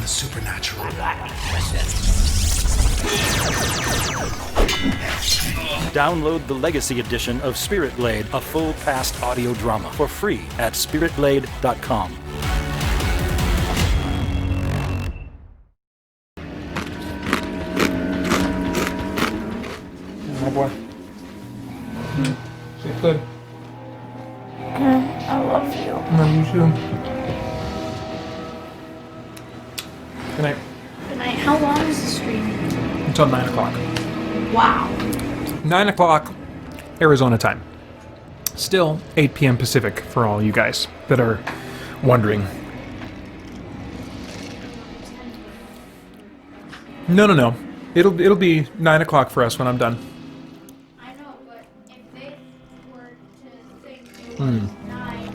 the supernatural. Download the Legacy Edition of Spirit Blade, a full past audio drama, for free at spiritblade.com. Oh boy. Sleep good. I love you. Love you too. Good night. Good night. How long is the stream? Until 9 o'clock. Wow. 9 o'clock Arizona time. Still 8 p.m. Pacific for all you guys that are wondering. No. It'll be 9 o'clock for us when I'm done. I know, but if they were to think it was 9,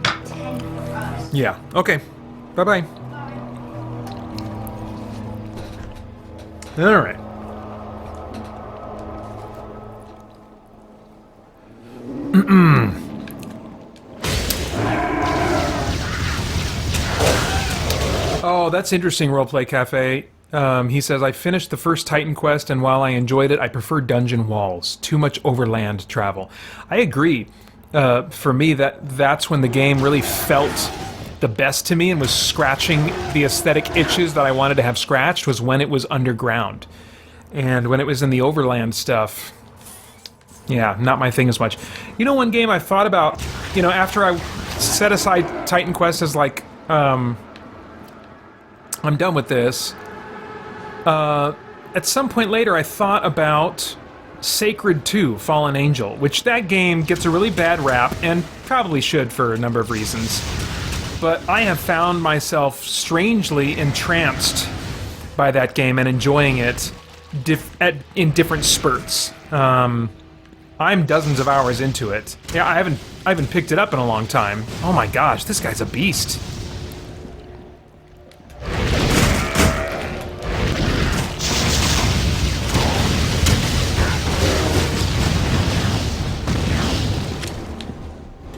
10 for us. Yeah. Okay. Bye-bye. All right. Oh, that's interesting, Roleplay Cafe. He says, I finished the first Titan quest, and while I enjoyed it, I prefer dungeon walls. Too much overland travel. I agree. For me, that's when the game really felt the best to me and was scratching the aesthetic itches that I wanted to have scratched, was when it was underground. And when it was in the overland stuff, yeah, not my thing as much. You know, one game I thought about, you know, after I set aside Titan Quest as like, I'm done with this, at some point later I thought about Sacred 2, Fallen Angel, which that game gets a really bad rap, and probably should for a number of reasons. But I have found myself strangely entranced by that game and enjoying it in different spurts. I'm dozens of hours into it. Yeah, I haven't picked it up in a long time. Oh my gosh, this guy's a beast.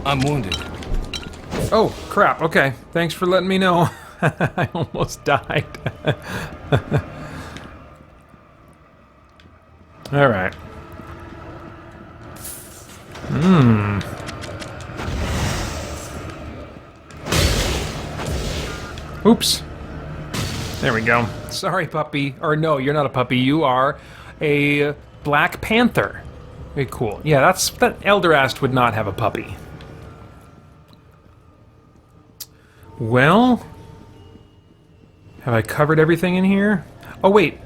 I'm wounded. Oh, crap. Okay. Thanks for letting me know. I almost died. Alright. Oops. There we go. Sorry, puppy. Or no, you're not a puppy. You are a Black Panther. Very cool. Yeah, that Elderast would not have a puppy. Well, have I covered everything in here? Oh wait,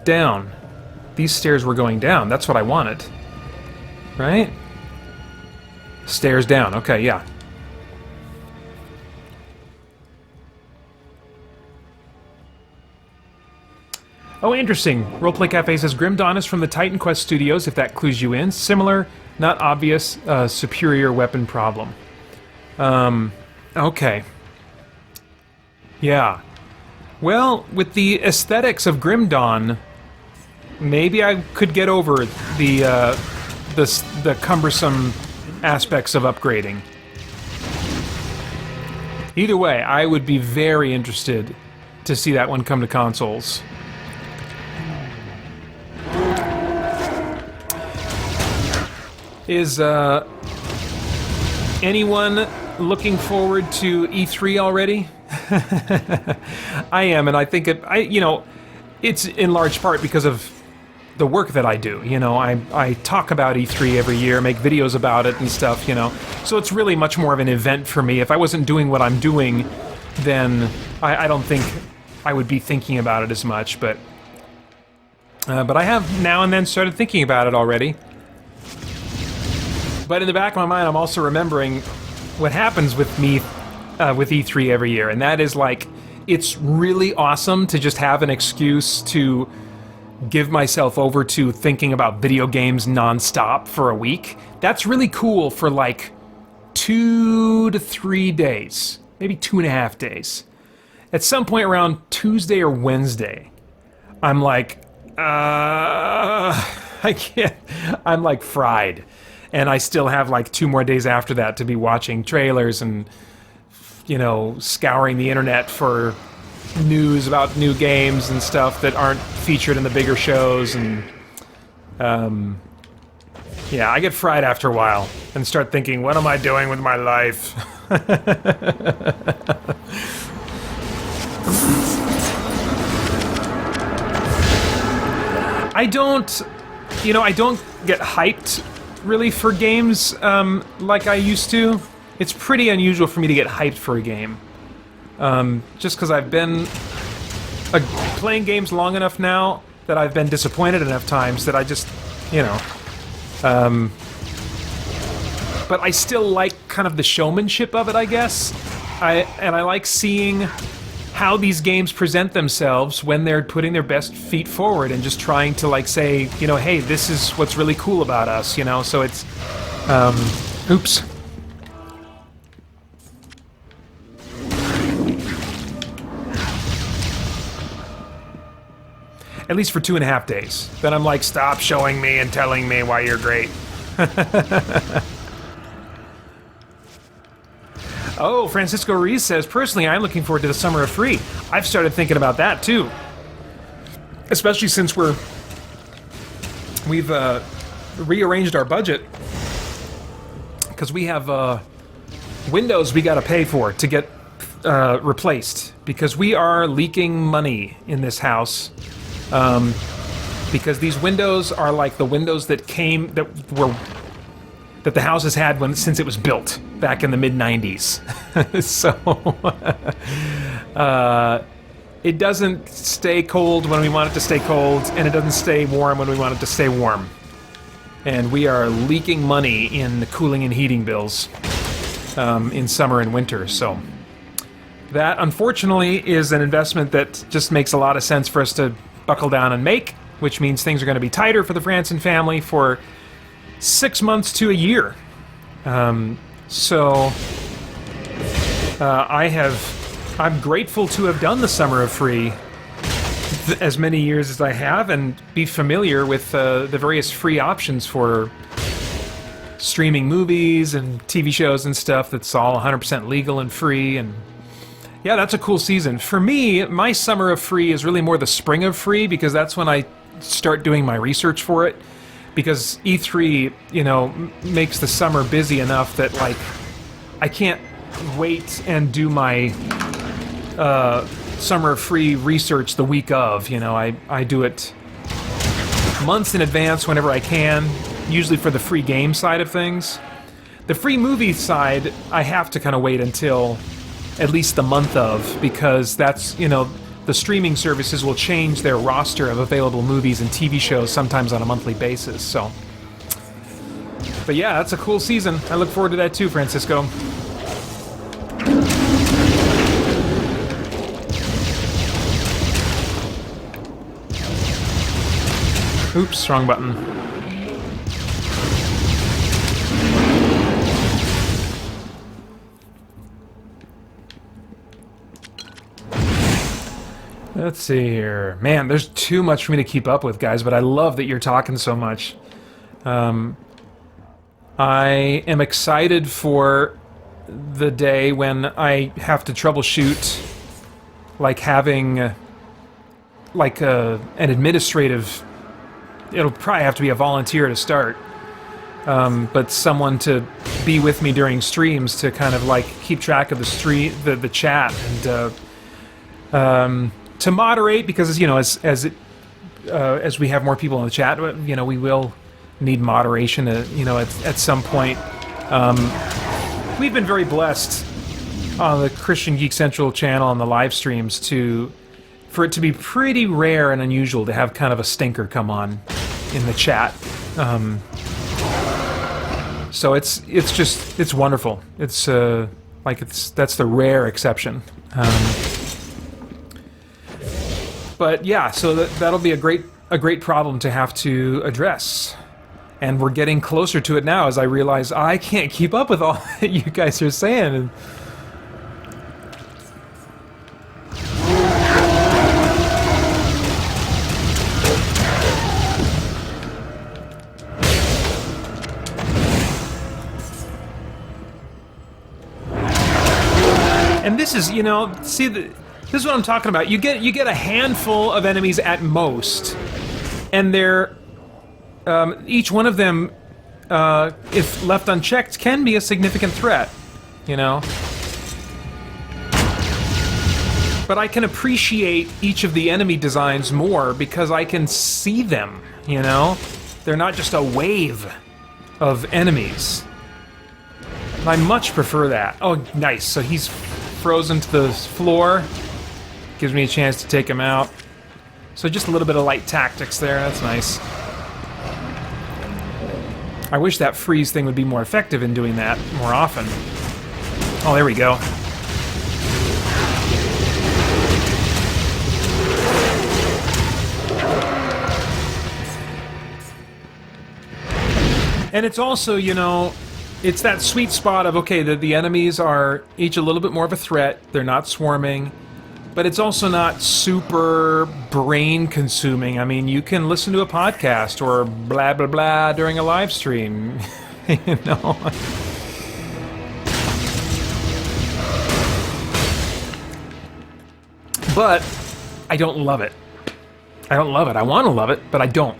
down. These stairs were going down. That's what I wanted. Right? Stairs down. Okay, yeah. Oh, interesting. Roleplay Cafe says Grim Dawn is from the Titan Quest Studios, if that clues you in. Similar, not obvious, superior weapon problem. Okay. Yeah. Well, with the aesthetics of Grim Dawn, maybe I could get over the cumbersome aspects of upgrading. Either way, I would be very interested to see that one come to consoles. Is anyone looking forward to E3 already? I am, and I think it's in large part because of the work that I do. You know, I talk about E3 every year, make videos about it and stuff, you know. So it's really much more of an event for me. If I wasn't doing what I'm doing, then I don't think I would be thinking about it as much, but I have now and then started thinking about it already. But in the back of my mind, I'm also remembering what happens with me with E3 every year, and that is like, it's really awesome to just have an excuse to give myself over to thinking about video games nonstop for a week. That's really cool for like 2 to 3 days, maybe 2.5 days. At some point around Tuesday or Wednesday, I'm like, I can't, I'm like fried. And I still have like 2 more days after that to be watching trailers and, you know, scouring the internet for news about new games and stuff that aren't featured in the bigger shows, and yeah, I get fried after a while and start thinking, what am I doing with my life? I don't get hyped really for games like I used to. It's pretty unusual for me to get hyped for a game. Just because I've been playing games long enough now that I've been disappointed enough times that I just, but I still like kind of the showmanship of it, I guess. I like seeing how these games present themselves when they're putting their best feet forward and just trying to like say, hey, this is what's really cool about us, so it's, oops. At least for 2.5 days. Then I'm like, stop showing me and telling me why you're great. Oh, Francisco Ruiz says, personally, I'm looking forward to the summer of free. I've started thinking about that, too. Especially since we've rearranged our budget. Because we have windows we gotta pay for to get replaced. Because we are leaking money in this house. Because these windows are like the windows that the house has had since it was built back in the mid-90s. So it doesn't stay cold when we want it to stay cold, and it doesn't stay warm when we want it to stay warm. And we are leaking money in the cooling and heating bills in summer and winter. So that, unfortunately, is an investment that just makes a lot of sense for us to buckle down and make, which means things are going to be tighter for the Franson family for 6 months to a year. I'm grateful to have done the summer of free as many years as I have, and be familiar with the various free options for streaming movies and TV shows and stuff that's all 100% legal and free. And yeah, that's a cool season. For me, my summer of free is really more the spring of free, because that's when I start doing my research for it. Because E3, makes the summer busy enough that, like, I can't wait and do my summer free research the week of. I do it months in advance whenever I can, usually for the free game side of things. The free movie side, I have to kind of wait until at least the month of, because that's, the streaming services will change their roster of available movies and TV shows sometimes on a monthly basis, so. But yeah, that's a cool season. I look forward to that too, Francisco. Oops, wrong button. Let's see here. Man, there's too much for me to keep up with, guys, but I love that you're talking so much. I am excited for the day when I have to troubleshoot, like having an administrative... It'll probably have to be a volunteer to start, but someone to be with me during streams to kind of like keep track of the chat, and to moderate, because as we have more people in the chat, we will need moderation at some point. We've been very blessed on the Christian Geek Central channel on the live streams for it to be pretty rare and unusual to have kind of a stinker come on in the chat. So it's wonderful. That's the rare exception. But yeah, so that'll be a great problem to have to address. And we're getting closer to it now as I realize I can't keep up with all that you guys are saying. And this is, This is what I'm talking about. You get a handful of enemies at most, and they're each one of them, if left unchecked, can be a significant threat. You know. But I can appreciate each of the enemy designs more because I can see them. You know, they're not just a wave of enemies. I much prefer that. Oh, nice. So he's frozen to the floor. Gives me a chance to take him out. So just a little bit of light tactics there. That's nice. I wish that freeze thing would be more effective in doing that more often. Oh, there we go. And it's also, you know, it's that sweet spot of, okay, the enemies are each a little bit more of a threat. They're not swarming. But it's also not super brain-consuming. I mean, you can listen to a podcast or blah, blah, blah during a live stream. You know? But I don't love it. I don't love it. I want to love it, but I don't.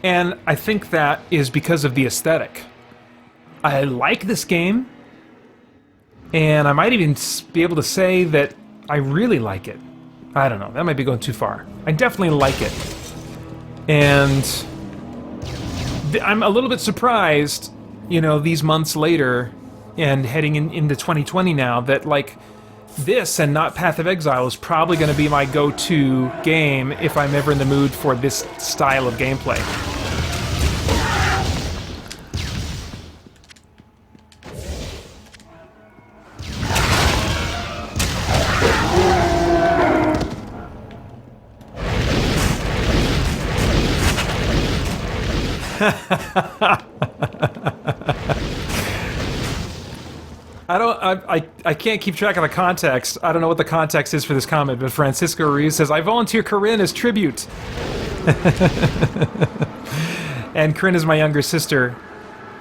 And I think that is because of the aesthetic. I like this game, and I might even be able to say that I really like it. I don't know, that might be going too far. I definitely like it. And I'm a little bit surprised, you know, these months later, and heading into 2020 now, that, like, this and not Path of Exile is probably going to be my go-to game if I'm ever in the mood for this style of gameplay. I can't keep track of the context. I don't know what the context is for this comment, but Francisco Ruiz says, I volunteer Corinne as tribute. And Corinne is my younger sister,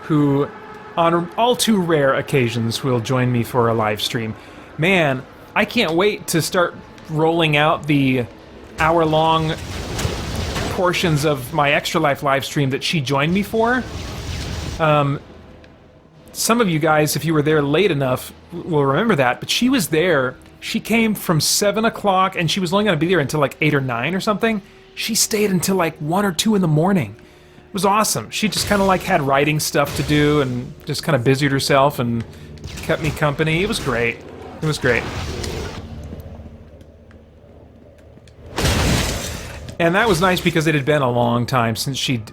who, on all too rare occasions, will join me for a live stream. Man, I can't wait to start rolling out the hour-long portions of my Extra Life live stream that she joined me for. Some of you guys, if you were there late enough, will remember that, but she was there. She came from 7 o'clock, and she was only going to be there until like 8 or 9 or something. She stayed until like 1 or 2 in the morning. It was awesome. She just kind of like had writing stuff to do and just kind of busied herself and kept me company. It was great. It was great. And that was nice because it had been a long time since she'd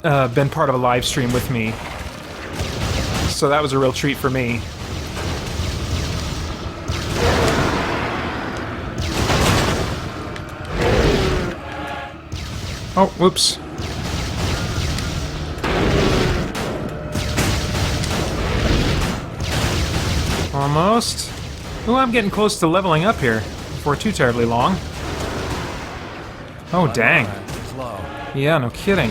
been part of a live stream with me. So that was a real treat for me. Oh, whoops. Almost. Ooh, I'm getting close to leveling up here before too terribly long. Oh, dang. Yeah, no kidding.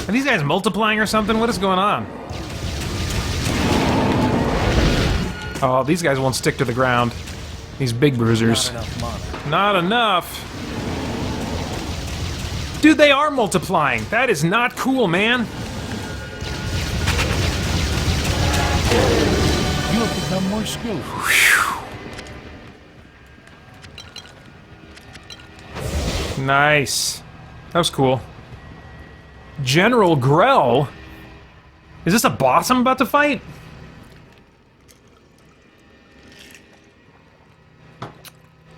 Are these guys multiplying or something? What is going on? Oh, these guys won't stick to the ground. These big bruisers. Not enough. Dude, they are multiplying. That is not cool, man. You have become more skillful. Nice. That was cool. General Grell? Is this a boss I'm about to fight?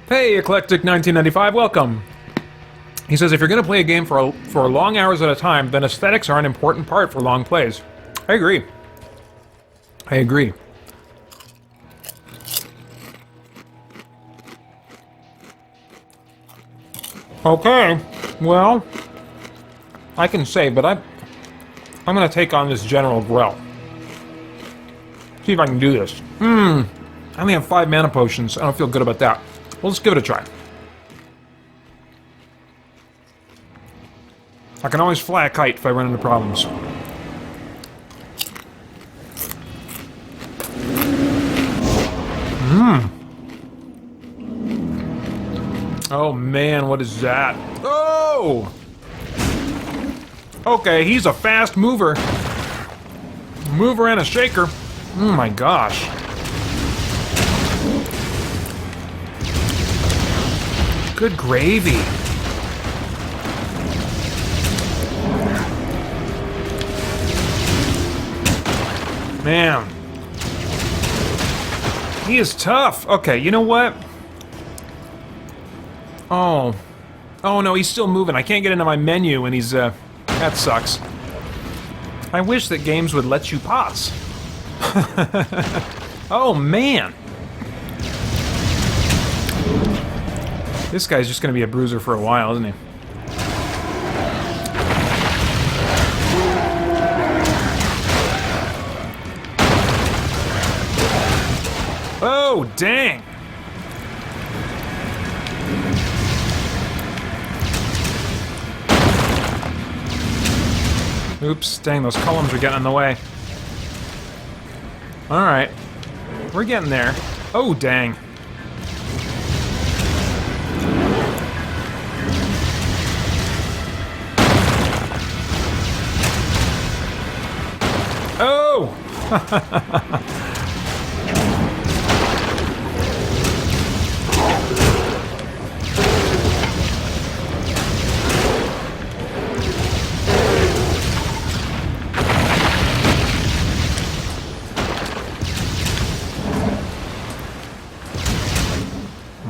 Hey, Eclectic1995, welcome. He says, if you're going to play a game for long hours at a time, then aesthetics are an important part for long plays. I agree. I agree. Okay, well, I can say, but I'm going to take on this General Grell. See if I can do this. I only have 5 mana potions. I don't feel good about that. Well, let's give it a try. I can always fly a kite if I run into problems. Oh man, what is that? Oh! Okay, he's a fast mover. Mover and a shaker. Oh my gosh. Good gravy. Man. He is tough. Okay, you know what? Oh. Oh no, he's still moving. I can't get into my menu and he's, that sucks. I wish that games would let you pause. Oh man. This guy's just gonna be a bruiser for a while, isn't he? Oh, dang! Oops, dang, those columns are getting in the way. Alright. We're getting there. Oh, dang. Oh!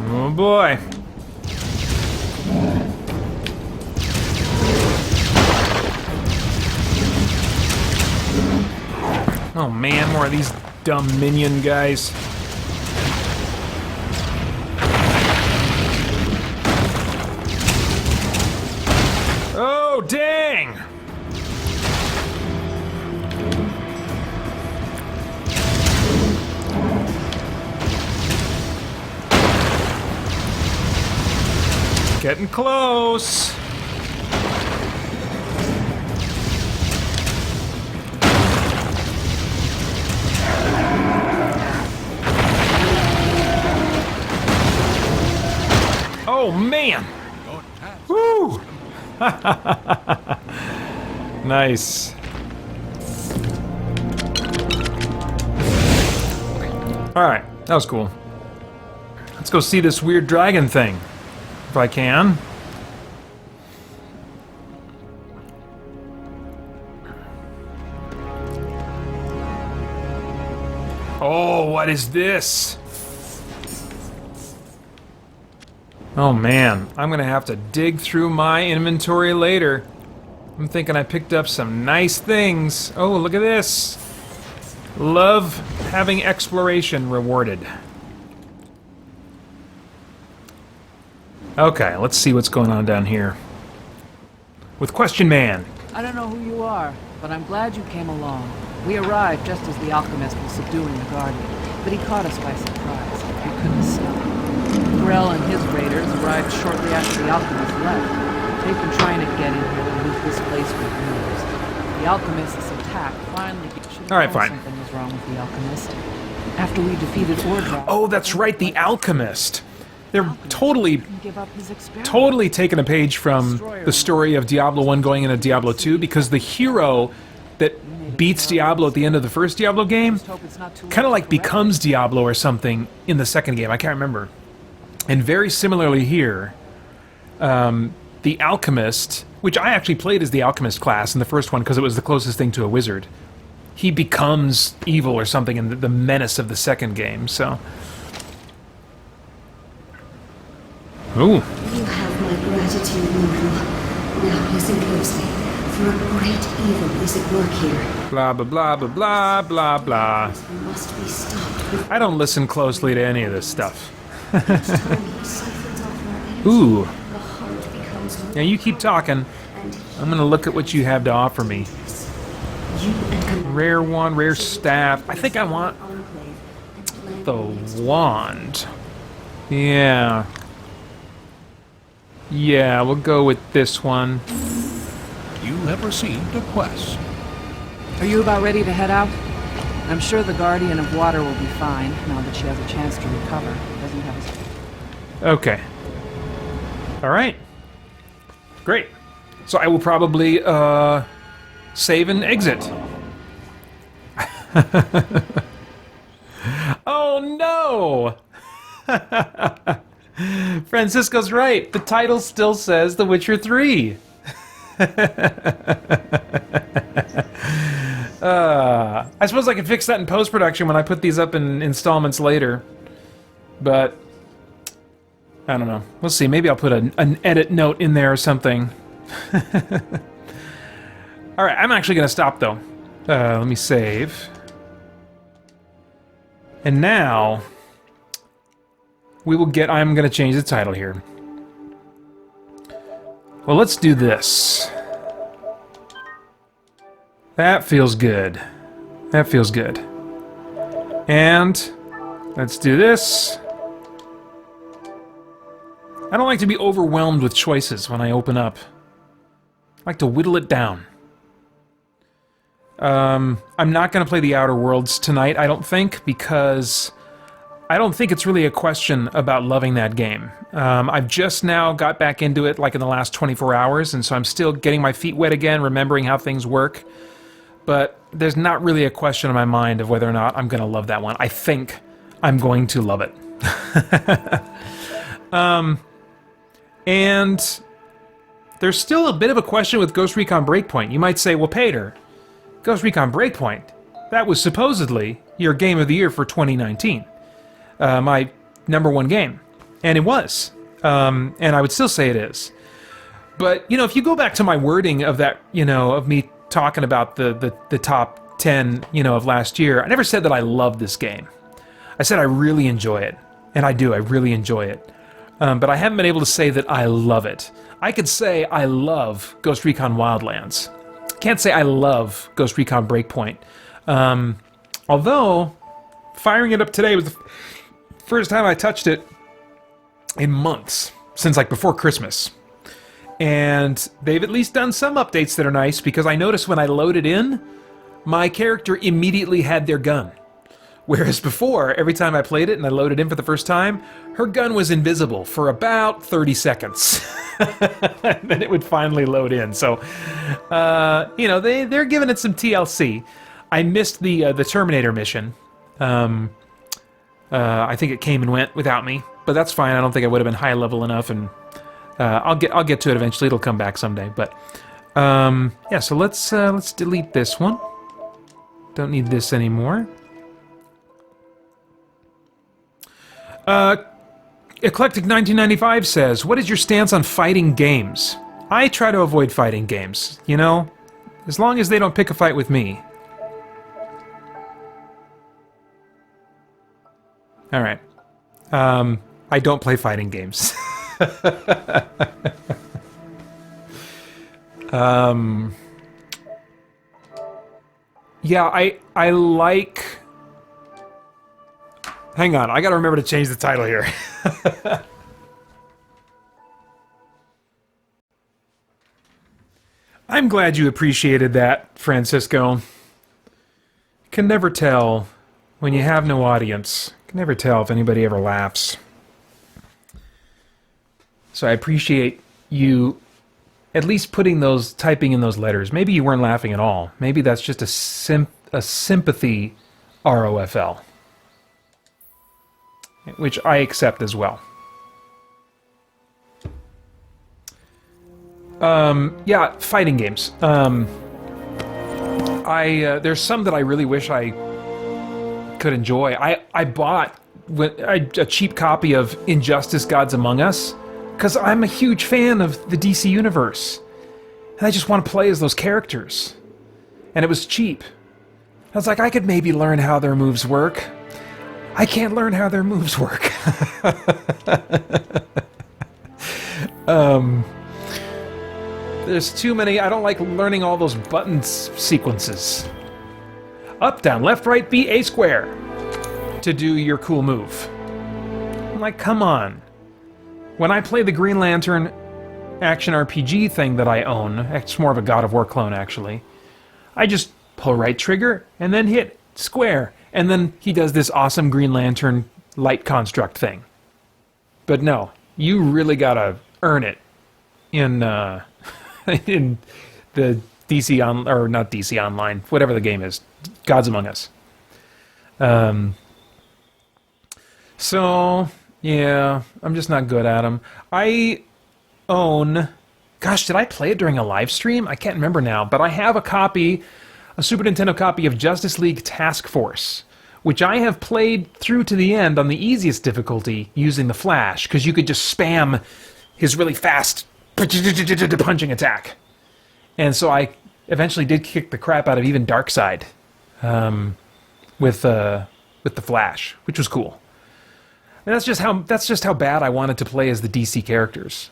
Oh boy. Oh man, more of these dumb minion guys. Oh, dang! Getting close. Oh man! Woo! Nice. Alright, that was cool. Let's go see this weird dragon thing. If I can. Oh, what is this? Oh man, I'm gonna have to dig through my inventory later. I'm thinking I picked up some nice things. Oh, look at this. Love having exploration rewarded. Okay, let's see what's going on down here. With Question Man. I don't know who you are, but I'm glad you came along. We arrived just as the alchemist was subduing the Guardian, but he caught us by surprise. We couldn't stop. Grell and his raiders arrived shortly after the alchemist left. They've been trying to get in here and loot this place for years. The alchemist's attack finally... Alright, fine. Something was wrong with the alchemist. After we defeated Ordra... Oh, that's right, the alchemist. They're totally taking a page from the story of Diablo 1 going into Diablo 2, because the hero that beats Diablo at the end of the first Diablo game kind of like becomes Diablo or something in the second game. I can't remember. And very similarly here, the alchemist, which I actually played as the alchemist class in the first one because it was the closest thing to a wizard, he becomes evil or something in the menace of the second game, so... Ooh. You have my gratitude, mortal. Now listen closely, for a great evil is at work here. Blah, blah, blah, blah, blah, blah, blah. It must be stopped. I don't listen closely to any of this stuff. Each time he siphons off our energy, Ooh. the heart becomes Now you keep talking. and I'm gonna look at what you have to offer me. you and Rare wand, rare staff. I think I want Enclave and the wand. Yeah. Yeah, we'll go with this one. You have received a quest. Are you about ready to head out? I'm sure the Guardian of Water will be fine, now that she has a chance to recover. Doesn't have a... Okay. All right. Great. So I will probably save and exit. Oh no! Francisco's right. The title still says The Witcher 3. I suppose I could fix that in post-production when I put these up in installments later. But I don't know. We'll see. Maybe I'll put an edit note in there or something. Alright, I'm actually going to stop though. Let me save. And now we will get... I'm going to change the title here. Well, let's do this. That feels good. That feels good. And let's do this. I don't like to be overwhelmed with choices when I open up. I like to whittle it down. I'm not going to play the Outer Worlds tonight, I don't think, because I don't think it's really a question about loving that game. I've just now got back into it like in the last 24 hours, and so I'm still getting my feet wet again, remembering how things work. But there's not really a question in my mind of whether or not I'm going to love that one. I think I'm going to love it. And there's still a bit of a question with Ghost Recon Breakpoint. You might say, well, Pater, Ghost Recon Breakpoint, that was supposedly your Game of the Year for 2019. My #1 game. And it was. And I would still say it is. But, you know, if you go back to my wording of that, you know, of me talking about the top 10, you know, of last year, I never said that I love this game. I said I really enjoy it. And I do, I really enjoy it. But I haven't been able to say that I love it. I could say I love Ghost Recon Wildlands. Can't say I love Ghost Recon Breakpoint. Although, firing it up today was the first time I touched it in months, since like before Christmas. And they've at least done some updates that are nice, because I noticed when I loaded in, my character immediately had their gun. Whereas before, every time I played it and I loaded in for the first time, her gun was invisible for about 30 seconds. And then it would finally load in. So, you know, they're giving it some TLC. I missed the Terminator mission. I think it came and went without me, but that's fine. I don't think I would have been high level enough, and I'll get to it eventually. It'll come back someday. But yeah, so let's delete this one. Don't need this anymore. Eclectic 1995 says, "What is your stance on fighting games?" I try to avoid fighting games. You know, as long as they don't pick a fight with me. All right. I don't play fighting games. Yeah, I like... Hang on, I gotta remember to change the title here. I'm glad you appreciated that, Francisco. Can never tell when you have no audience. Can never tell if anybody ever laughs. So I appreciate you at least typing in those letters. Maybe you weren't laughing at all. Maybe that's just a sympathy ROFL. Which I accept as well. Yeah, fighting games. There's some that I really wish I could enjoy. I bought a cheap copy of Injustice: Gods Among Us because I'm a huge fan of the DC universe, and I just want to play as those characters. And it was cheap. I was like, I could maybe learn how their moves work. I can't learn how their moves work. There's too many. I don't like learning all those button sequences. Up, down, left, right, B, A square to do your cool move. I'm like, come on. When I play the Green Lantern action RPG thing that I own, it's more of a God of War clone actually, I just pull right trigger and then hit square. And then he does this awesome Green Lantern light construct thing. But no, you really gotta earn it in in the DC or not DC Online, whatever the game is, Gods Among Us. So yeah, I'm just not good at them. I own. Gosh, did I play it during a live stream? I can't remember now, but I have a Super Nintendo copy of Justice League Task Force, which I have played through to the end on the easiest difficulty using the Flash, because you could just spam his really fast punching attack. And so I eventually did kick the crap out of even Darkseid with the Flash, which was cool. And that's just how bad I wanted to play as the DC characters.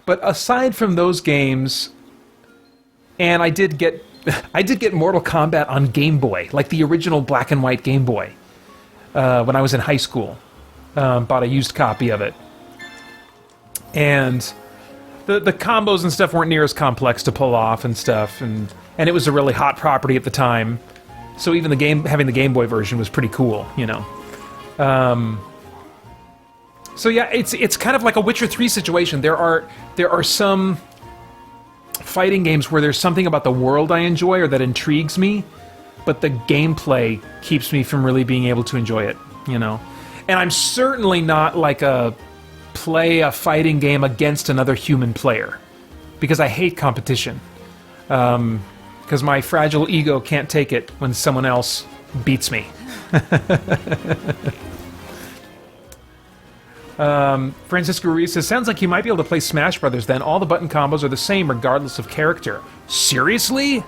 But aside from those games, and I did get Mortal Kombat on Game Boy, like the original black and white Game Boy, when I was in high school. Bought a used copy of it. And the combos and stuff weren't near as complex to pull off and stuff, and it was a really hot property at the time. So even having the Game Boy version was pretty cool, you know. So yeah, it's kind of like a Witcher 3 situation. There are some fighting games where there's something about the world I enjoy or that intrigues me, but the gameplay keeps me from really being able to enjoy it, you know. And I'm certainly not like play a fighting game against another human player, because I hate competition. Because my fragile ego can't take it when someone else beats me. Francisco Ruiz says, sounds like you might be able to play Smash Brothers then. All the button combos are the same regardless of character. Seriously?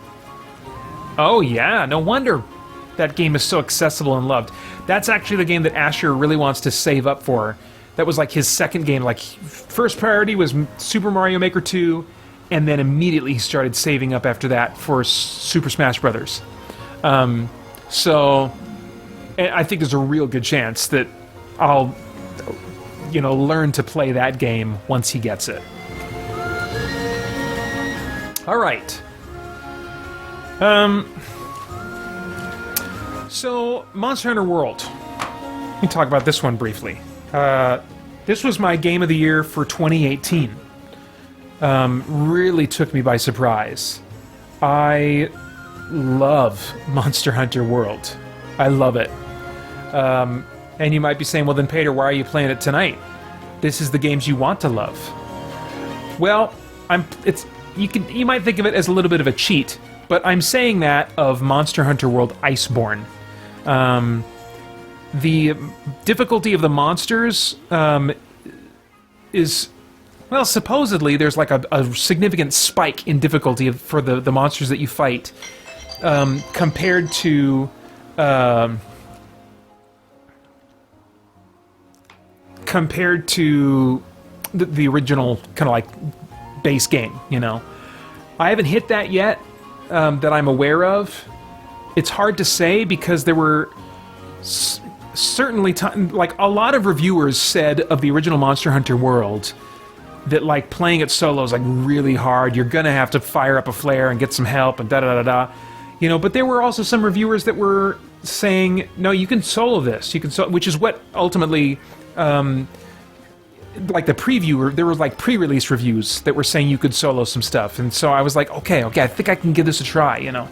Oh yeah, no wonder that game is so accessible and loved. That's actually the game that Asher really wants to save up for. That was like his second game. Like, first priority was Super Mario Maker 2, and then immediately he started saving up after that for Super Smash Brothers. So I think there's a real good chance that I'll learn to play that game once he gets it. All right. So, Monster Hunter World. Let me talk about this one briefly. This was my game of the year for 2018. Really took me by surprise. I love Monster Hunter World. I love it. And you might be saying, well then Peter, why are you playing it tonight? This is the games you want to love. Well, you might think of it as a little bit of a cheat, but I'm saying that of Monster Hunter World Iceborne. The difficulty of the monsters is, well, supposedly there's like a significant spike in difficulty for the monsters that you fight compared to the original kind of like base game, you know. I haven't hit that yet that I'm aware of. It's hard to say because there were certainly like a lot of reviewers said of the original Monster Hunter World that like playing it solo is like really hard. You're gonna have to fire up a flare and get some help and da-da-da-da. You know, but there were also some reviewers that were saying, no, you can solo this. You can which is what ultimately like the preview, there were like pre-release reviews that were saying you could solo some stuff, and so I was like, okay, I think I can give this a try, you know.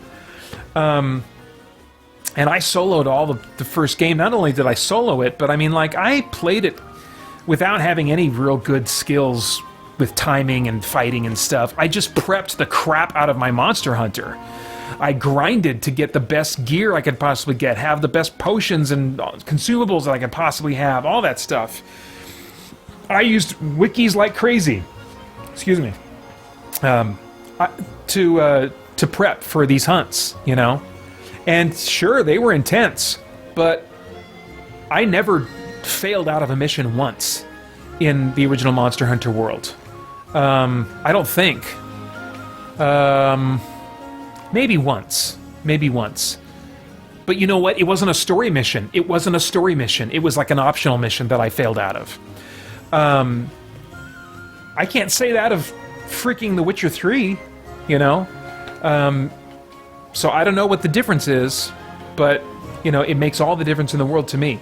And I soloed all the first game. Not only did I solo it, but I mean, like, I played it without having any real good skills with timing and fighting and stuff. I just prepped the crap out of my Monster Hunter. I grinded to get the best gear I could possibly get, have the best potions and consumables that I could possibly have, all that stuff. I used wikis like crazy. Excuse me. To prep for these hunts, you know. And sure, they were intense, but I never failed out of a mission once in the original Monster Hunter World. I don't think. Maybe once. But you know what? It wasn't a story mission. It was like an optional mission that I failed out of. I can't say that of freaking The Witcher 3, you know? So I don't know what the difference is, but, you know, it makes all the difference in the world to me.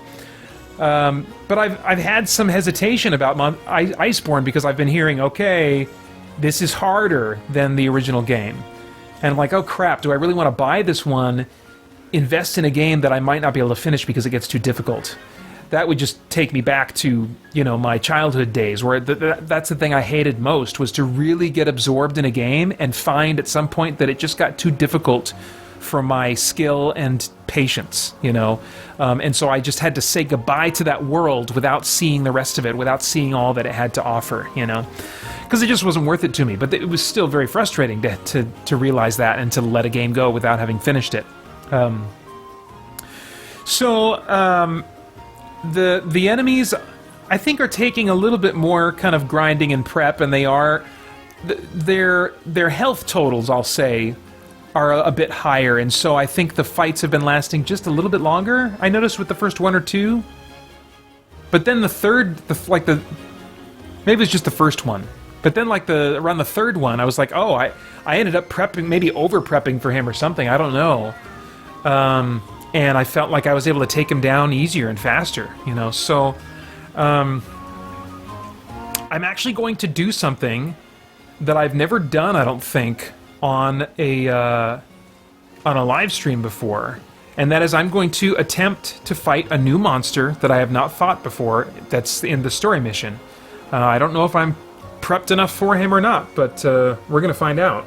But I've had some hesitation about Iceborne because I've been hearing, okay, this is harder than the original game. And I'm like, oh crap, do I really want to buy this one, invest in a game that I might not be able to finish because it gets too difficult? That would just take me back to, my childhood days, where that's the thing I hated most, was to really get absorbed in a game and find at some point that it just got too difficult for my skill and patience, and so I just had to say goodbye to that world without seeing the rest of it, without seeing all that it had to offer, because it just wasn't worth it to me. But it was still very frustrating to realize that and to let a game go without having finished it. The enemies, I think, are taking a little bit more kind of grinding and prep, and they are their health totals, I'll say, are a bit higher, and so I think the fights have been lasting just a little bit longer. I noticed with the first one or two, but then the third, maybe it's just the first one, but then around the third one, I was like, oh, I ended up prepping, maybe over prepping for him or something. I don't know, and I felt like I was able to take him down easier and faster, So I'm actually going to do something that I've never done, I don't think, on a live stream before, and that is I'm going to attempt to fight a new monster that I have not fought before that's in the story mission. I don't know if I'm prepped enough for him or not, but we're going to find out.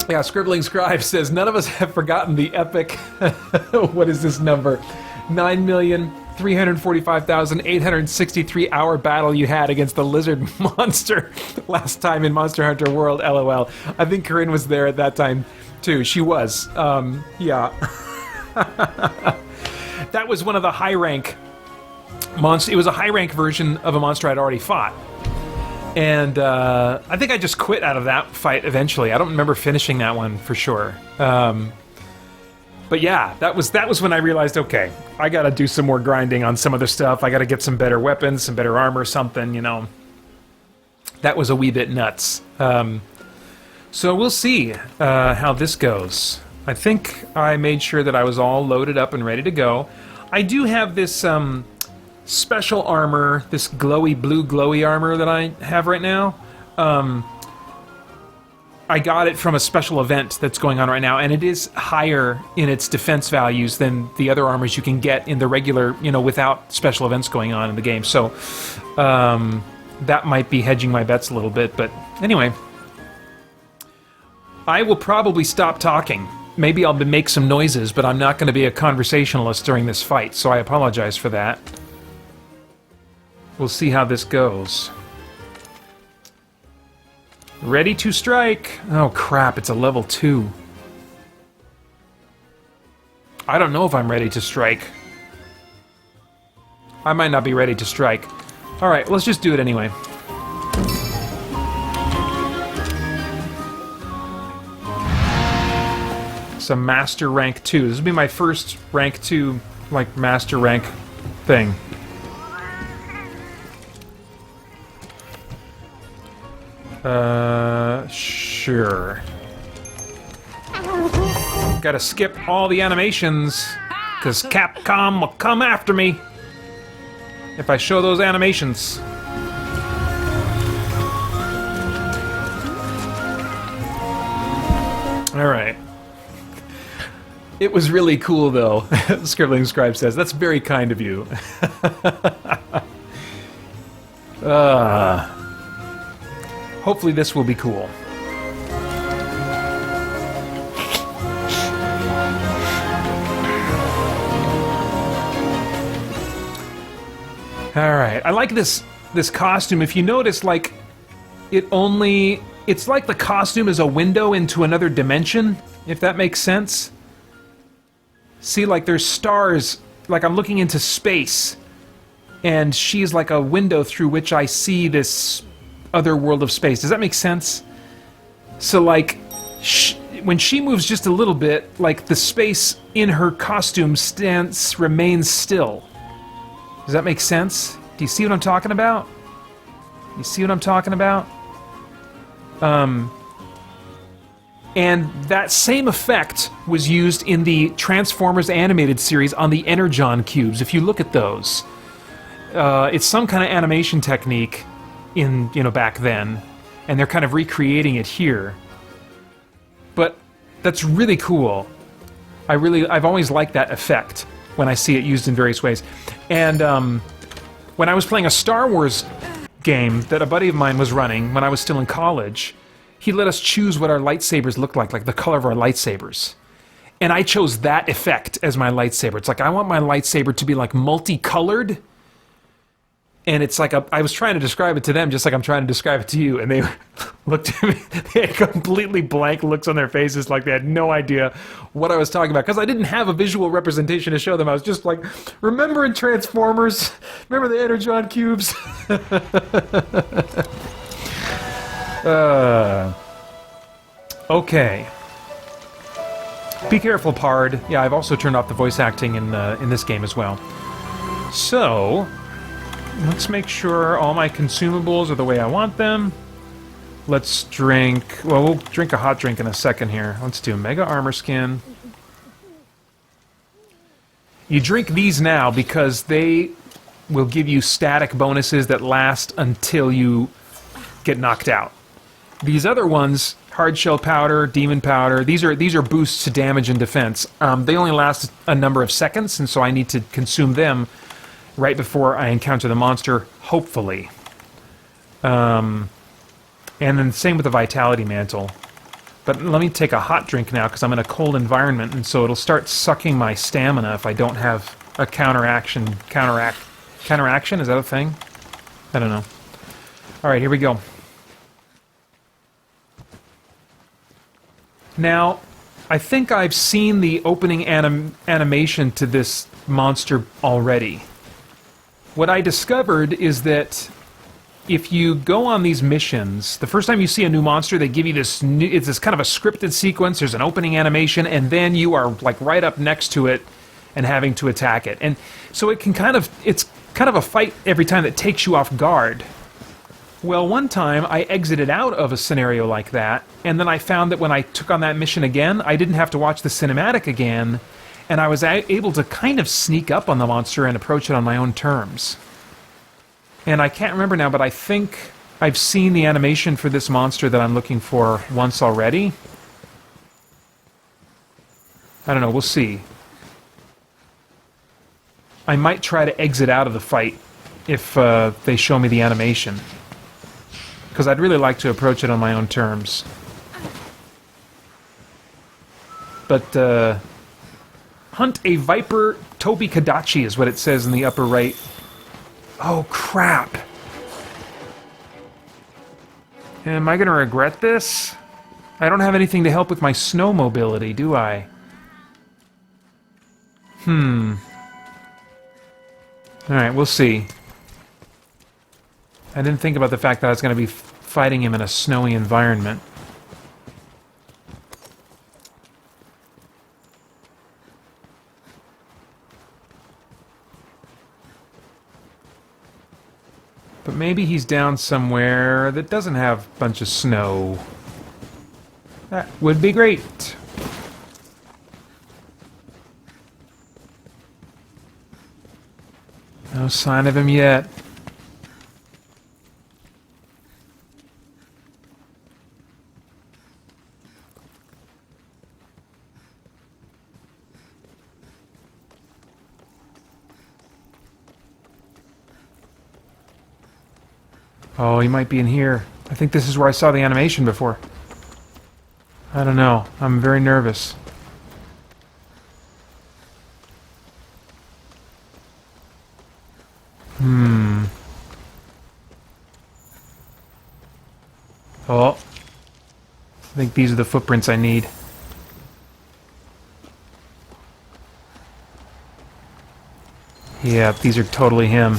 Yeah, Scribbling Scribe says, none of us have forgotten the epic, what is this number? 9,345,863 hour battle you had against the lizard monster last time in Monster Hunter World, LOL. I think Corinne was there at that time, too. She was. Yeah. That was one of the high-rank monsters. It was a high-rank version of a monster I'd already fought. And I think I just quit out of that fight eventually. I don't remember finishing that one for sure. But yeah, that was when I realized, okay, I gotta do some more grinding on some other stuff. I gotta get some better weapons, some better armor, something, That was a wee bit nuts. So we'll see how this goes. I think I made sure that I was all loaded up and ready to go. I do have this special armor, this blue glowy armor that I have right now. I got it from a special event that's going on right now, and it is higher in its defense values than the other armors you can get in the regular, without special events going on in the game. So that might be hedging my bets a little bit, but anyway. I will probably stop talking. Maybe I'll make some noises, but I'm not going to be a conversationalist during this fight, so I apologize for that. We'll see how this goes. Ready to strike! Oh crap, it's a level 2. I don't know if I'm ready to strike. I might not be ready to strike. Alright, let's just do it anyway. Some Master Rank 2. This will be my first Rank 2, Master Rank thing. Sure. Gotta skip all the animations, because Capcom will come after me if I show those animations. Alright. It was really cool, though, Scribbling Scribe says. That's very kind of you. Hopefully this will be cool. Alright, I like this costume. If you notice, it's like the costume is a window into another dimension, if that makes sense. See, there's stars, I'm looking into space, and she's like a window through which I see this other world of space. Does that make sense? So, when she moves just a little bit, the space in her costume remains still. Does that make sense? Do you see what I'm talking about? And that same effect was used in the Transformers animated series on the Energon cubes. If you look at those, it's some kind of animation technique in, back then, and they're kind of recreating it here. But that's really cool. I've always liked that effect when I see it used in various ways. And when I was playing a Star Wars game that a buddy of mine was running when I was still in college, he let us choose what our lightsabers looked like the color of our lightsabers. And I chose that effect as my lightsaber. It's like, I want my lightsaber to be like multicolored. And it's like, I was trying to describe it to them just like I'm trying to describe it to you. And they looked at me, they had completely blank looks on their faces, like they had no idea what I was talking about. Because I didn't have a visual representation to show them. I was just like, remember in Transformers? Remember the Energon cubes? Okay. Be careful, Pard. Yeah, I've also turned off the voice acting in this game as well. So, let's make sure all my consumables are the way I want them. Let's drink... Well, we'll drink a hot drink in a second here. Let's do Mega Armor Skin. You drink these now because they will give you static bonuses that last until you get knocked out. These other ones, Hard Shell Powder, Demon Powder, these are boosts to damage and defense. They only last a number of seconds, and so I need to consume them right before I encounter the monster, hopefully. And then same with the Vitality Mantle. But let me take a hot drink now, because I'm in a cold environment, and so it'll start sucking my stamina if I don't have a counteraction. Counteraction? Is that a thing? I don't know. Alright, here we go. Now, I think I've seen the opening animation to this monster already. What I discovered is that if you go on these missions, the first time you see a new monster, they give you this it's this kind of a scripted sequence. There's an opening animation, and then you are like right up next to it and having to attack it. And so it's kind of a fight every time that takes you off guard. Well, one time I exited out of a scenario like that, and then I found that when I took on that mission again, I didn't have to watch the cinematic again, and I was able to kind of sneak up on the monster and approach it on my own terms. And I can't remember now, but I think I've seen the animation for this monster that I'm looking for once already. I don't know, we'll see. I might try to exit out of the fight if they show me the animation, because I'd really like to approach it on my own terms. But, hunt a Viper Tobi Kadachi is what it says in the upper right. Oh, crap. Am I going to regret this? I don't have anything to help with my snow mobility, do I? Alright, we'll see. I didn't think about the fact that I was going to be fighting him in a snowy environment. But maybe he's down somewhere that doesn't have a bunch of snow. That would be great. No sign of him yet. Oh, he might be in here. I think this is where I saw the animation before. I don't know. I'm very nervous. Oh. I think these are the footprints I need. Yeah, these are totally him.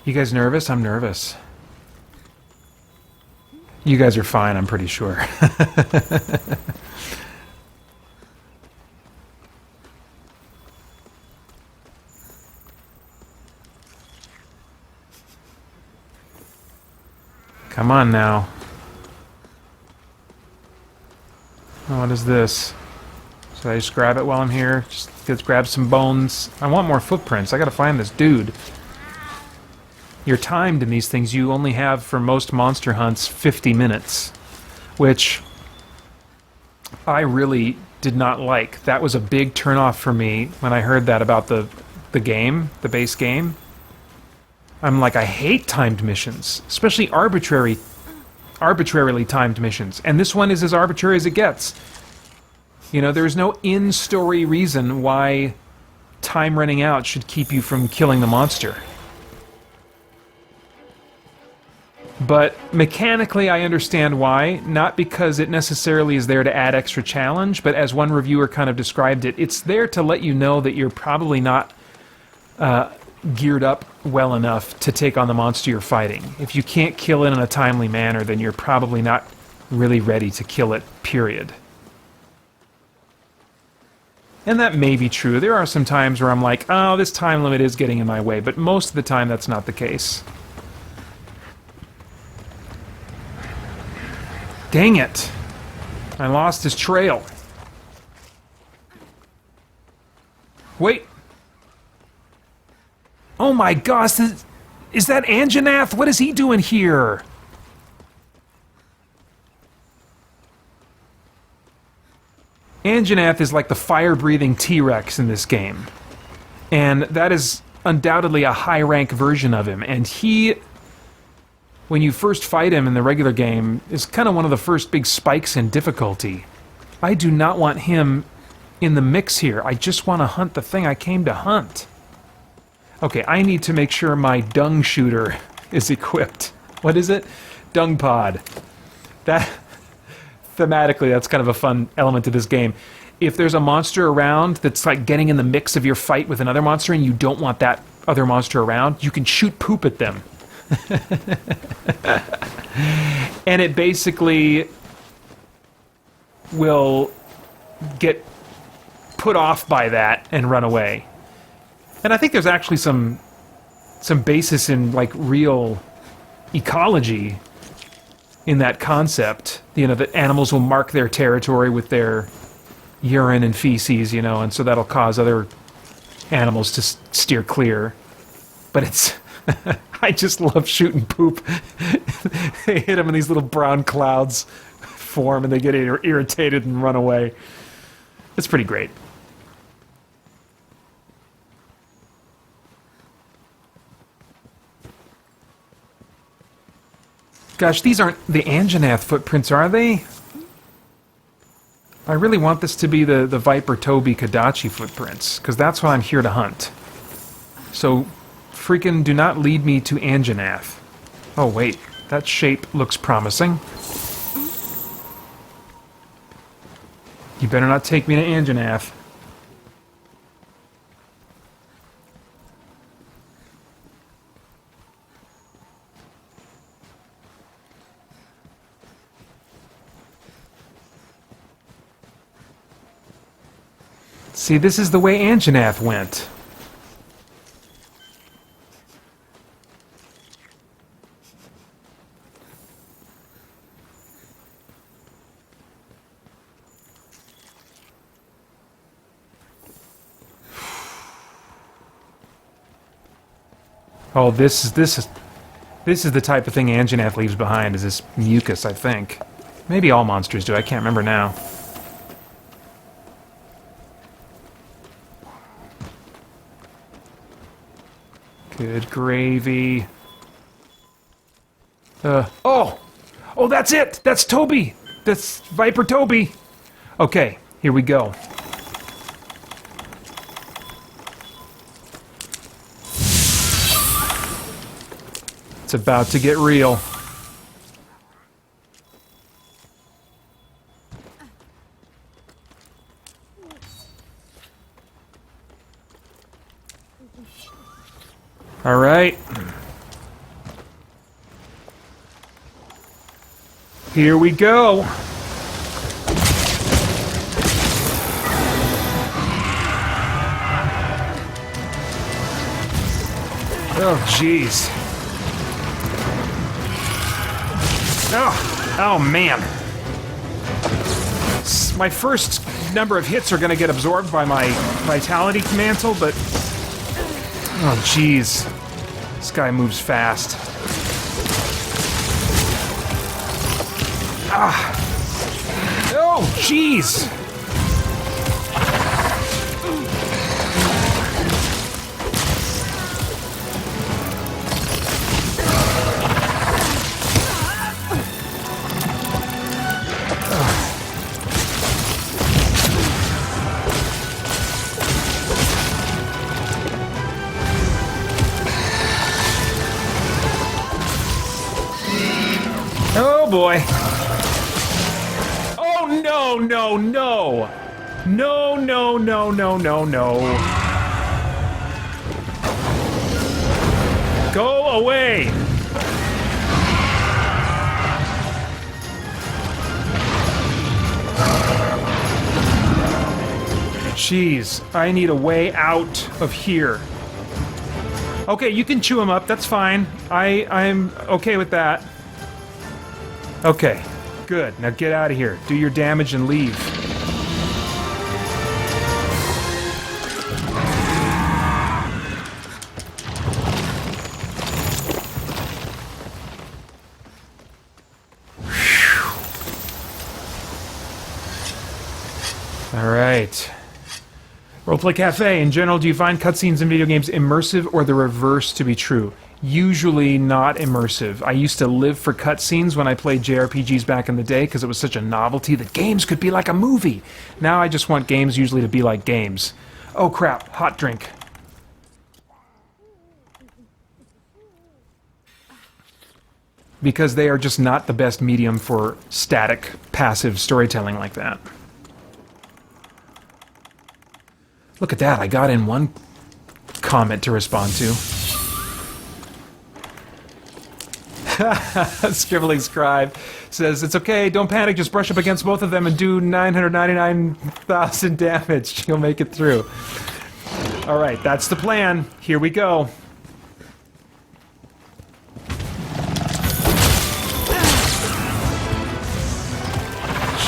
You guys nervous? I'm nervous. You guys are fine, I'm pretty sure. Come on now. Oh, what is this? Should I just grab it while I'm here? Just grab some bones. I want more footprints. I gotta find this dude. You're timed in these things. You only have, for most monster hunts, 50 minutes. Which I really did not like. That was a big turnoff for me when I heard that about the game, the base game. I'm like, I hate timed missions. Especially arbitrarily timed missions. And this one is as arbitrary as it gets. You know, there's no in-story reason why time running out should keep you from killing the monster. But mechanically, I understand why. Not because it necessarily is there to add extra challenge, but as one reviewer kind of described it, it's there to let you know that you're probably not geared up well enough to take on the monster you're fighting. If you can't kill it in a timely manner, then you're probably not really ready to kill it, period. And that may be true. There are some times where I'm like, oh, this time limit is getting in my way, but most of the time that's not the case. Dang it! I lost his trail. Wait! Oh my gosh, is that Anjanath? What is he doing here? Anjanath is like the fire-breathing T-Rex in this game. And that is undoubtedly a high-rank version of him. And he, when you first fight him in the regular game, is kind of one of the first big spikes in difficulty. I do not want him in the mix here. I just want to hunt the thing I came to hunt. Okay, I need to make sure my dung shooter is equipped. What is it? Dung pod. That, thematically, that's kind of a fun element to this game. If there's a monster around that's like getting in the mix of your fight with another monster and you don't want that other monster around, you can shoot poop at them. And it basically will get put off by that and run away. And I think there's actually some basis in like real ecology in that concept. You know, that animals will mark their territory with their urine and feces, you know, and so that'll cause other animals to steer clear. But it's I just love shooting poop. They hit them and these little brown clouds form and they get irritated and run away. It's pretty great. Gosh, these aren't the Anjanath footprints, are they? I really want this to be the Viper Tobi Kadachi footprints, because that's what I'm here to hunt. So, freaking do not lead me to Anjanath. Oh wait, that shape looks promising. You better not take me to Anjanath. See, this is the way Anjanath went. Oh, this is the type of thing Anjanath leaves behind, is this mucus, I think. Maybe all monsters do, I can't remember now. Good gravy. Oh! Oh, that's it! That's Tobi! That's Viper Tobi! Okay, here we go. It's about to get real. All right. Here we go. Oh, jeez. Oh, man. My first number of hits are going to get absorbed by my vitality mantle, but... Oh, jeez. This guy moves fast. Ah. Oh, jeez. Oh boy. Oh no, no, no. No, no, no, no, no, no. Go away. Jeez, I need a way out of here. Okay, you can chew him up, that's fine. I'm okay with that. Okay, good. Now get out of here. Do your damage and leave. All right. Roleplay Cafe. In general, do you find cutscenes in video games immersive or the reverse to be true? Usually not immersive. I used to live for cutscenes when I played JRPGs back in the day because it was such a novelty that games could be like a movie. Now I just want games usually to be like games. Oh crap, hot drink. Because they are just not the best medium for static, passive storytelling like that. Look at that, I got in one comment to respond to. Scribbling Scribe says, it's okay, don't panic, just brush up against both of them and do 999,000 damage. You'll make it through. Alright, that's the plan. Here we go.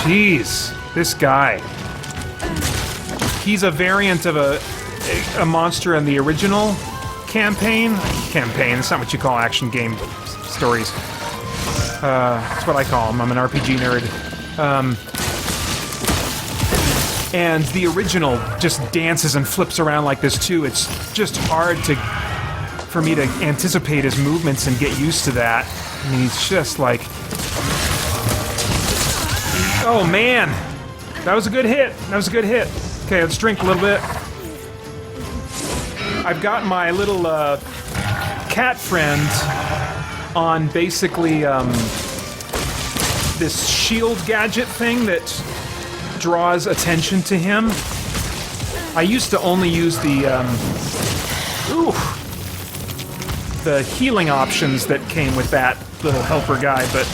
Jeez, this guy. He's a variant of a monster in the original campaign. It's not what you call action game stories. That's what I call them. I'm an RPG nerd. And the original just dances and flips around like this too. It's just hard for me to anticipate his movements and get used to that. I mean, he's just like... Oh man! That was a good hit. Okay, let's drink a little bit. I've got my little cat friend on basically this shield gadget thing that draws attention to him. I used to only use the healing options that came with that little helper guy, but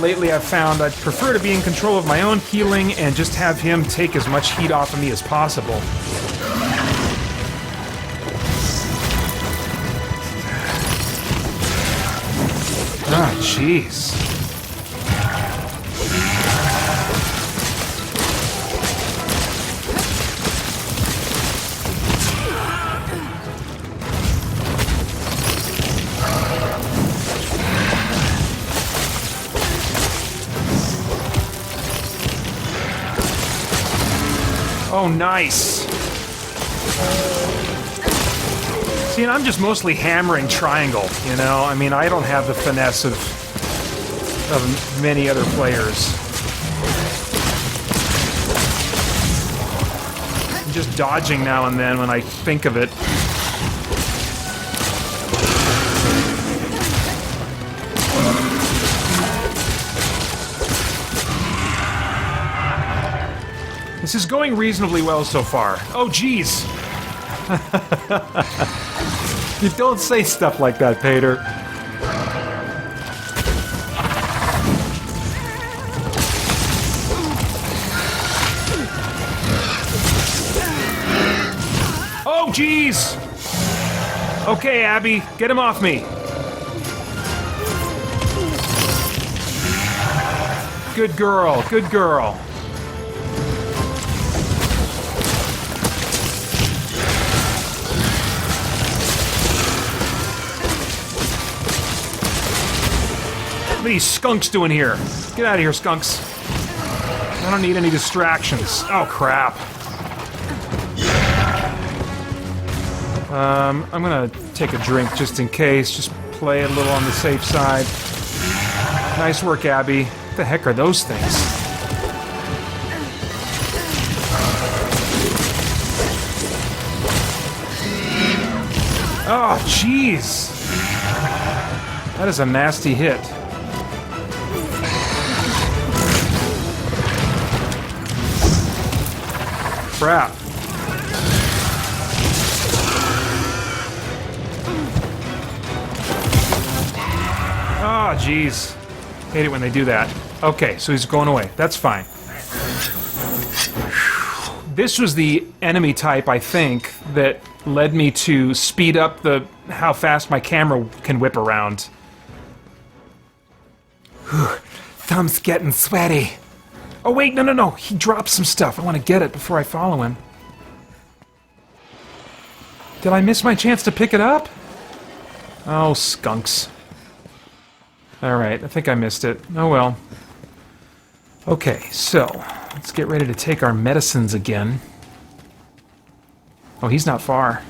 lately I've found I'd prefer to be in control of my own healing and just have him take as much heat off of me as possible. Ah, jeez. Oh, nice. See, and I'm just mostly hammering triangle, you know? I mean, I don't have the finesse of many other players. I'm just dodging now and then when I think of it. This is going reasonably well so far. Oh, jeez! You don't say stuff like that, Pater. jeez! Okay, Abby, get him off me. Good girl, good girl. What are these skunks doing here? Get out of here, skunks. I don't need any distractions. Oh, crap. I'm gonna take a drink just in case. Just play a little on the safe side. Nice work, Abby. What the heck are those things? Oh, jeez. That is a nasty hit. Crap. Oh, jeez. Hate it when they do that. Okay, so he's going away. That's fine. This was the enemy type, I think, that led me to speed up the how fast my camera can whip around. Thumb's getting sweaty. Oh, wait, no. He dropped some stuff. I want to get it before I follow him. Did I miss my chance to pick it up? Oh, skunks. Alright, I think I missed it. Oh well. Okay, so, let's get ready to take our medicines again. Oh, he's not far.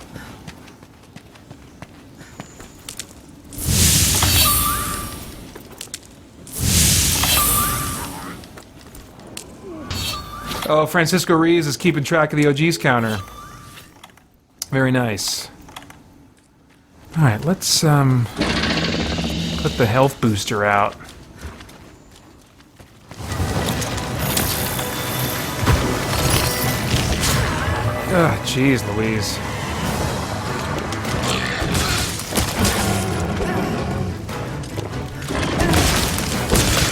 Oh, Francisco Reeves is keeping track of the OG's counter. Very nice. Alright, let's, put the health booster out. Ah, jeez Louise.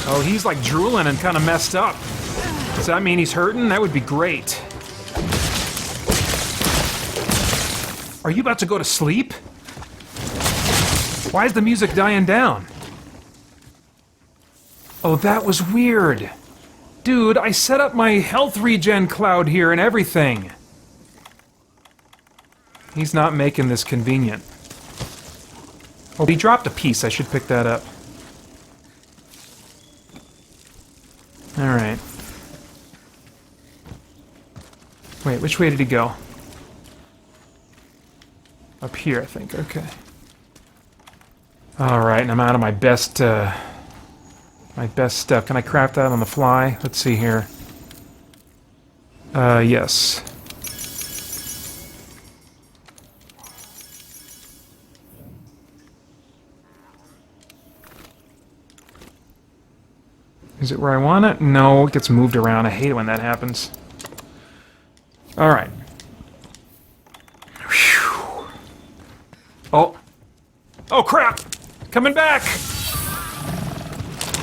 Oh, he's like drooling and kind of messed up. Does that mean he's hurting? That would be great. Are you about to go to sleep? Why is the music dying down? Oh, that was weird. Dude, I set up my health regen cloud here and everything. He's not making this convenient. Oh, he dropped a piece. I should pick that up. Alright. Wait, which way did he go? Up here, I think. Okay. Alright, and I'm out of my best stuff. Can I craft that on the fly? Let's see here. Yes. Is it where I want it? No, it gets moved around. I hate it when that happens. Alright. Whew. Oh. Oh, crap! Coming back!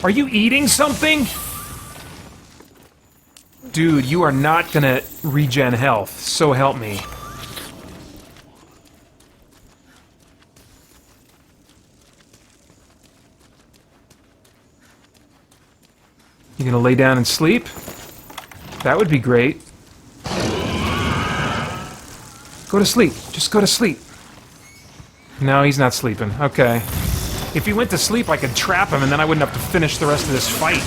Are you eating something? Dude, you are not gonna regen health. So help me. You gonna lay down and sleep? That would be great. Go to sleep. Just go to sleep. No, he's not sleeping. Okay. If he went to sleep, I could trap him, and then I wouldn't have to finish the rest of this fight.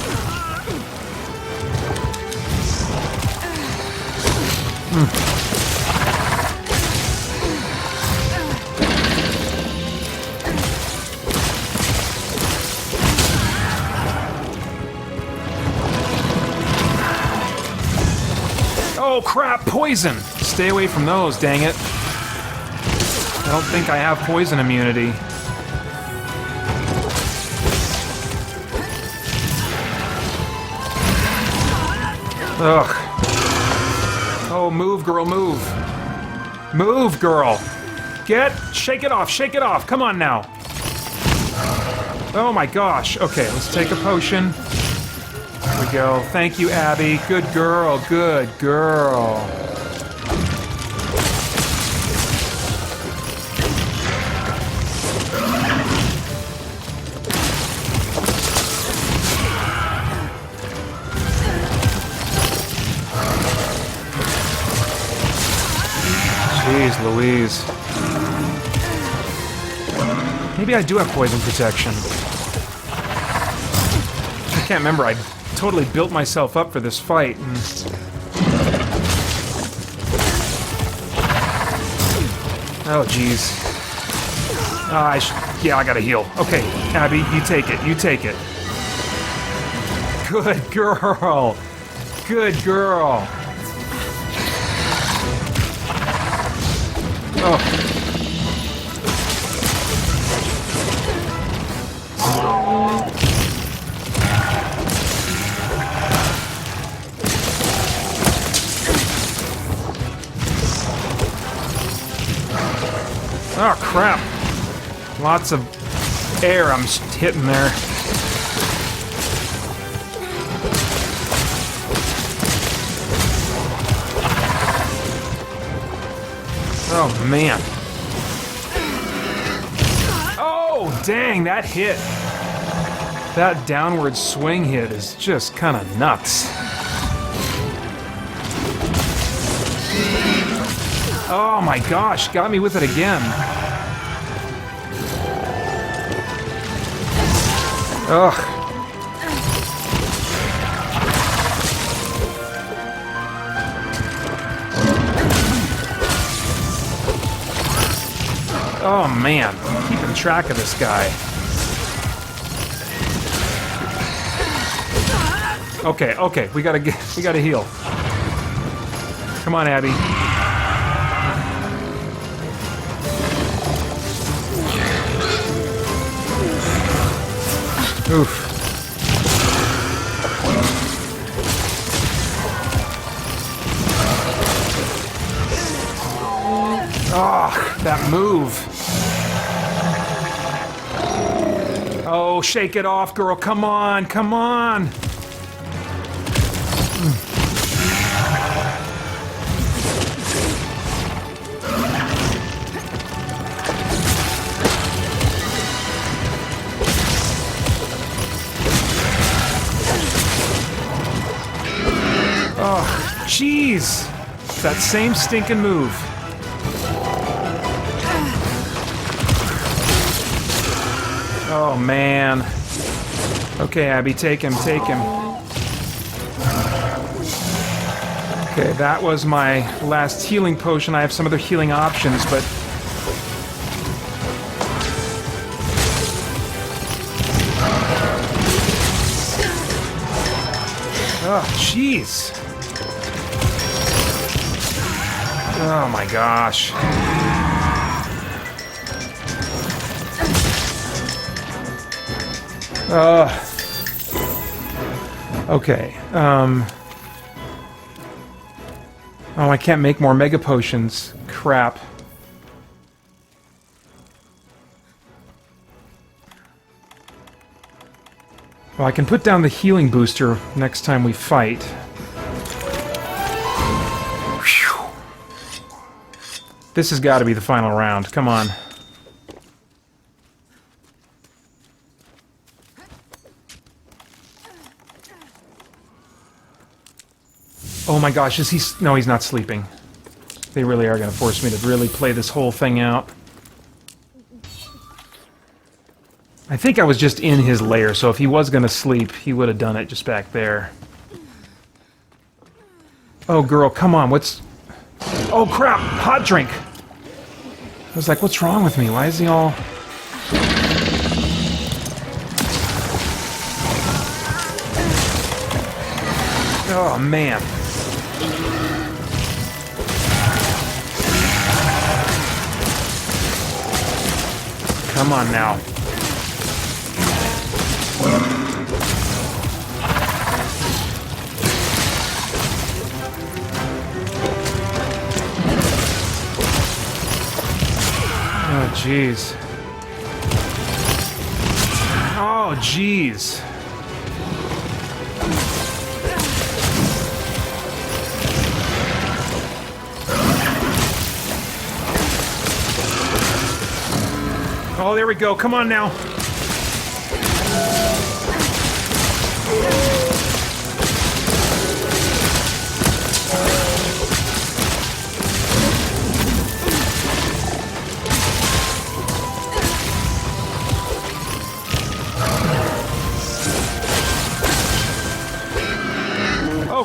Oh crap, poison! Stay away from those, dang it. I don't think I have poison immunity. Ugh. Oh, move, girl, move. Move, girl. Shake it off, come on now. Oh my gosh. Okay, let's take a potion. There we go. Thank you, Abby. Good girl, good girl. Jeez Louise. Maybe I do have poison protection. I can't remember. I totally built myself up for this fight. Oh, jeez. Yeah, I gotta heal. Okay, Abby, you take it. You take it. Good girl. Good girl. Oh. Oh, crap. Lots of air I'm hitting there. Oh, man. Oh, dang, that hit. That downward swing hit is just kind of nuts. Oh my gosh, got me with it again. Ugh. Oh man, keeping track of this guy. Okay, we gotta heal. Come on, Abby. Oof. Oh, that move. Oh, shake it off, girl. Come on, come on. Oh, jeez. That same stinking move. Oh, man. Okay, Abby, take him, take him. Okay, that was my last healing potion. I have some other healing options, but... Oh, jeez. Oh my gosh. Okay. Oh, I can't make more mega potions. Crap. Well, I can put down the healing booster next time we fight. Whew. This has got to be the final round. Come on. Oh my gosh, is he... No, he's not sleeping. They really are going to force me to really play this whole thing out. I think I was just in his lair, so if he was going to sleep, he would have done it just back there. Oh, girl, come on, what's... Oh, crap! Hot drink! I was like, what's wrong with me? Why is he all... Oh, man. Come on now. Oh, jeez. Oh, jeez. Oh, there we go. Come on now.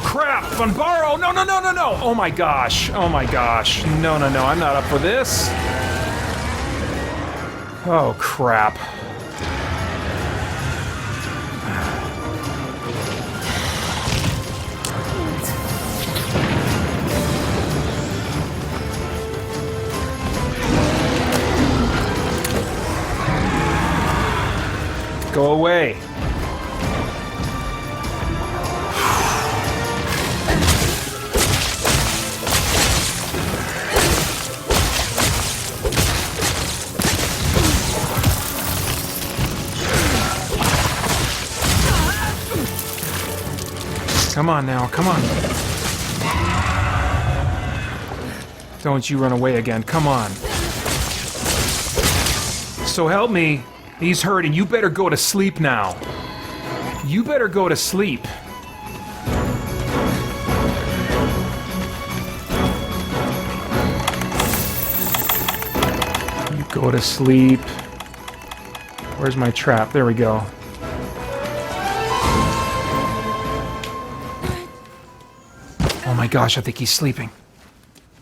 crap! Bunbaro! No, no, no, no, no! Oh my gosh! Oh my gosh! No, no, no! I'm not up for this. Oh crap! Go away. Come on now, come on. Don't you run away again, come on. So help me. He's hurting. You better go to sleep now. You better go to sleep. You go to sleep. Where's my trap? There we go. Oh my gosh, I think he's sleeping.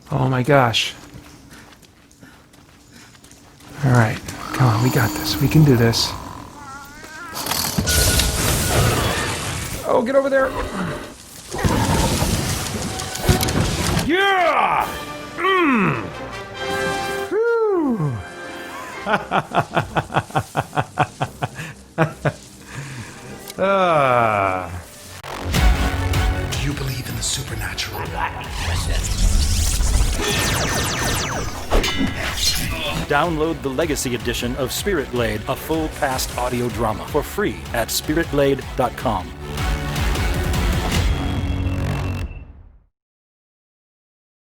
Oh my gosh. All right. Come on, we got this. We can do this. Oh, get over there. Yeah! Mmm! Whew! Do you believe in the supernatural? Download the Legacy Edition of Spirit Blade, a full past audio drama, for free at spiritblade.com.